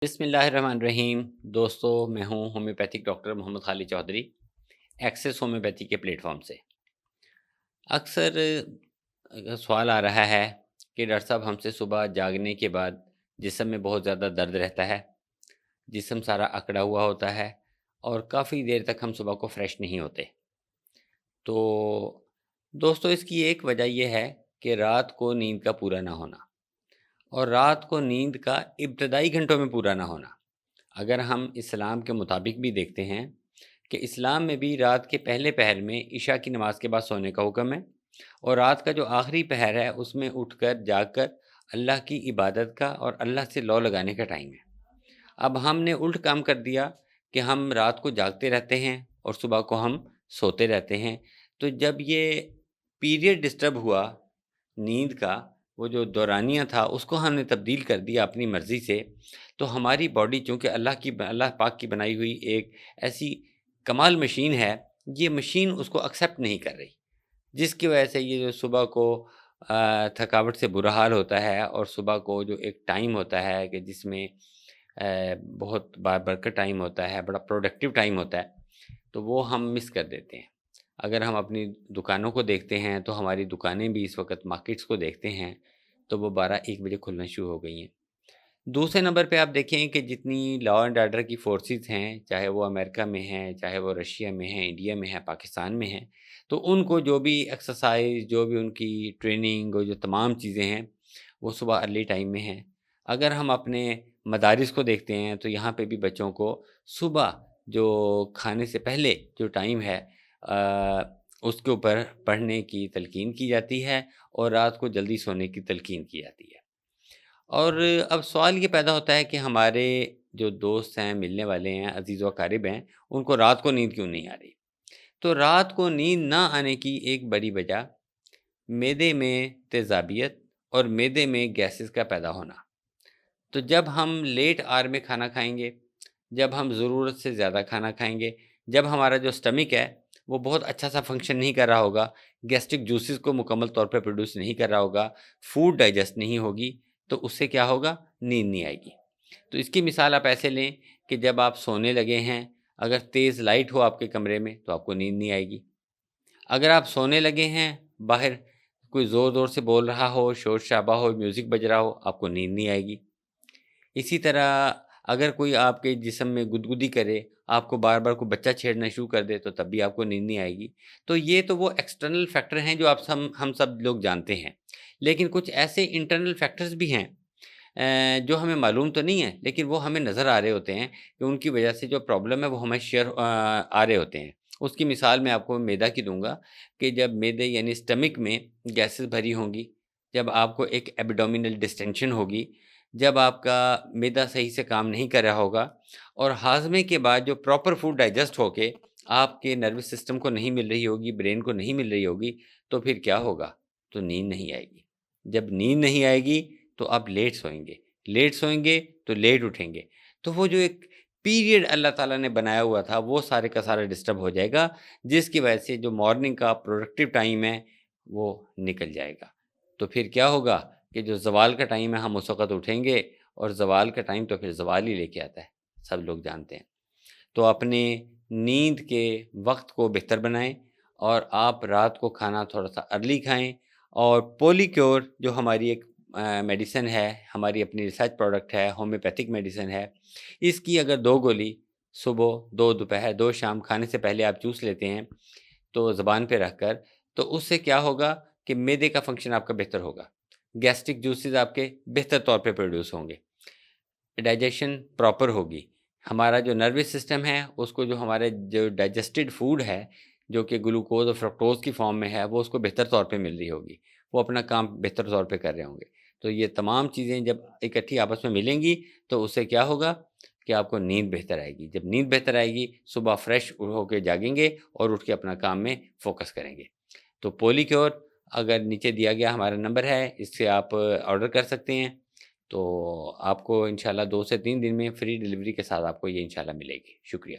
بسم اللہ الرحمن الرحیم دوستو، میں ہوں ہومیوپیتھک ڈاکٹر محمد خالد چودھری، ایکسس ہومیوپیتھی کے پلیٹ فارم سے۔ اکثر سوال آ رہا ہے کہ ڈاکٹر صاحب ہم سے صبح جاگنے کے بعد جسم میں بہت زیادہ درد رہتا ہے، جسم سارا اکڑا ہوا ہوتا ہے اور کافی دیر تک ہم صبح کو فریش نہیں ہوتے۔ تو دوستو، اس کی ایک وجہ یہ ہے کہ رات کو نیند کا پورا نہ ہونا، اور رات کو نیند کا ابتدائی گھنٹوں میں پورا نہ ہونا۔ اگر ہم اسلام کے مطابق بھی دیکھتے ہیں کہ اسلام میں بھی رات کے پہلے پہر میں عشاء کی نماز کے بعد سونے کا حکم ہے، اور رات کا جو آخری پہر ہے اس میں اٹھ کر جاگ کر اللہ کی عبادت کا اور اللہ سے لو لگانے کا ٹائم ہے۔ اب ہم نے الٹ کام کر دیا کہ ہم رات کو جاگتے رہتے ہیں اور صبح کو ہم سوتے رہتے ہیں۔ تو جب یہ پیریڈ ڈسٹرب ہوا نیند کا، وہ جو دورانیہ تھا اس کو ہم نے تبدیل کر دیا اپنی مرضی سے، تو ہماری باڈی چونکہ اللہ پاک کی بنائی ہوئی ایک ایسی کمال مشین ہے، یہ مشین اس کو ایکسیپٹ نہیں کر رہی، جس کی وجہ سے یہ جو صبح کو تھکاوٹ سے برا حال ہوتا ہے، اور صبح کو جو ایک ٹائم ہوتا ہے کہ جس میں بہت بابرکت ٹائم ہوتا ہے، بڑا پروڈکٹیو ٹائم ہوتا ہے، تو وہ ہم مس کر دیتے ہیں۔ اگر ہم اپنی دکانوں کو دیکھتے ہیں تو ہماری دکانیں بھی اس وقت مارکیٹس کو دیکھتے ہیں تو وہ 12-1 بجے کھلنا شروع ہو گئی ہیں۔ دوسرے نمبر پہ آپ دیکھیں کہ جتنی لا اینڈ آرڈر کی فورسز ہیں، چاہے وہ امریکہ میں ہیں، چاہے وہ رشیا میں ہیں، انڈیا میں ہیں، پاکستان میں ہیں، تو ان کو جو بھی ایکسرسائز، جو بھی ان کی ٹریننگ اور جو تمام چیزیں ہیں وہ صبح ارلی ٹائم میں ہیں۔ اگر ہم اپنے مدارس کو دیکھتے ہیں تو یہاں پہ بھی بچوں کو صبح جو کھانے سے پہلے جو ٹائم ہے اس کے اوپر پڑھنے کی تلقین کی جاتی ہے، اور رات کو جلدی سونے کی تلقین کی جاتی ہے۔ اور اب سوال یہ پیدا ہوتا ہے کہ ہمارے جو دوست ہیں، ملنے والے ہیں، عزیز و اقارب ہیں، ان کو رات کو نیند کیوں نہیں آ رہی؟ تو رات کو نیند نہ آنے کی ایک بڑی وجہ معدے میں تیزابیت اور معدے میں گیسز کا پیدا ہونا۔ تو جب ہم لیٹ آر میں کھانا کھائیں گے، جب ہم ضرورت سے زیادہ کھانا کھائیں گے، جب ہمارا جو سٹمک ہے وہ بہت اچھا سا فنکشن نہیں کر رہا ہوگا، گیسٹرک جوسز کو مکمل طور پہ پروڈیوس نہیں کر رہا ہوگا، فوڈ ڈائجسٹ نہیں ہوگی، تو اس سے کیا ہوگا؟ نیند نہیں آئے گی۔ تو اس کی مثال آپ ایسے لیں کہ جب آپ سونے لگے ہیں، اگر تیز لائٹ ہو آپ کے کمرے میں تو آپ کو نیند نہیں آئے گی۔ اگر آپ سونے لگے ہیں، باہر کوئی زور زور سے بول رہا ہو، شور شرابہ ہو، میوزک بج رہا ہو، آپ کو نیند نہیں آئے گی۔ اسی طرح اگر کوئی آپ کے جسم میں گدگدی کرے، آپ کو بار بار کوئی بچہ چھیڑنا شروع کر دے، تو تب بھی آپ کو نیند نہیں آئے گی۔ تو یہ تو وہ ایکسٹرنل فیکٹر ہیں جو ہم سب لوگ جانتے ہیں، لیکن کچھ ایسے انٹرنل فیکٹرز بھی ہیں جو ہمیں معلوم تو نہیں ہے، لیکن وہ ہمیں نظر آ رہے ہوتے ہیں کہ ان کی وجہ سے جو پرابلم ہے وہ ہمیں آ رہے ہوتے ہیں۔ اس کی مثال میں آپ کو معدہ کی دوں گا کہ جب معدے یعنی سٹمک میں گیسز بھری ہوں گی، جب آپ کو ایک ایبڈومینل ڈسٹینشن ہوگی، جب آپ کا معدہ صحیح سے کام نہیں کر رہا ہوگا، اور ہاضمے کے بعد جو پراپر فوڈ ڈائجسٹ ہو کے آپ کے نروس سسٹم کو نہیں مل رہی ہوگی، برین کو نہیں مل رہی ہوگی، تو پھر کیا ہوگا؟ تو نیند نہیں آئے گی۔ جب نیند نہیں آئے گی تو آپ لیٹ سوئیں گے، لیٹ سوئیں گے تو لیٹ اٹھیں گے، تو وہ جو ایک پیریڈ اللہ تعالیٰ نے بنایا ہوا تھا وہ سارے کا سارا ڈسٹرب ہو جائے گا، جس کی وجہ سے جو مارننگ کا پروڈکٹیو ٹائم ہے وہ نکل جائے گا۔ تو پھر کیا ہوگا کہ جو زوال کا ٹائم ہے ہم اس وقت اٹھیں گے، اور زوال کا ٹائم تو پھر زوال ہی لے کے آتا ہے، سب لوگ جانتے ہیں۔ تو اپنے نیند کے وقت کو بہتر بنائیں، اور آپ رات کو کھانا تھوڑا سا ارلی کھائیں، اور پولی کیور جو ہماری ایک میڈیسن ہے، ہماری اپنی ریسرچ پروڈکٹ ہے، ہومیوپیتھک میڈیسن ہے، اس کی اگر 2 گولی صبح، 2 دوپہر، 2 شام کھانے سے پہلے آپ چوس لیتے ہیں تو زبان پہ رکھ کر، تو اس سے کیا ہوگا کہ معدے کا فنکشن آپ کا بہتر ہوگا، گیسٹرک جوسز آپ کے بہتر طور پہ پروڈیوس ہوں گے، ڈائجیشن پراپر ہوگی، ہمارا جو نروس سسٹم ہے اس کو جو ہمارے جو ڈائجسٹڈ فوڈ ہے جو کہ گلوکوز اور فرکٹوز کی فارم میں ہے، وہ اس کو بہتر طور پہ مل رہی ہوگی، وہ اپنا کام بہتر طور پہ کر رہے ہوں گے۔ تو یہ تمام چیزیں جب اکٹھی آپس میں ملیں گی تو اس سے کیا ہوگا کہ آپ کو نیند بہتر آئے گی۔ جب نیند بہتر آئے گی، صبح فریش ہو کے جاگیں گے اور اٹھ کے اپنا کام میں فوکس کریں گے۔ تو پولی کیور اگر نیچے دیا گیا ہمارا نمبر ہے، اس سے آپ آرڈر کر سکتے ہیں، تو آپ کو انشاءاللہ 2 سے 3 دن میں فری ڈیلیوری کے ساتھ آپ کو یہ انشاءاللہ ملے گی۔ شکریہ۔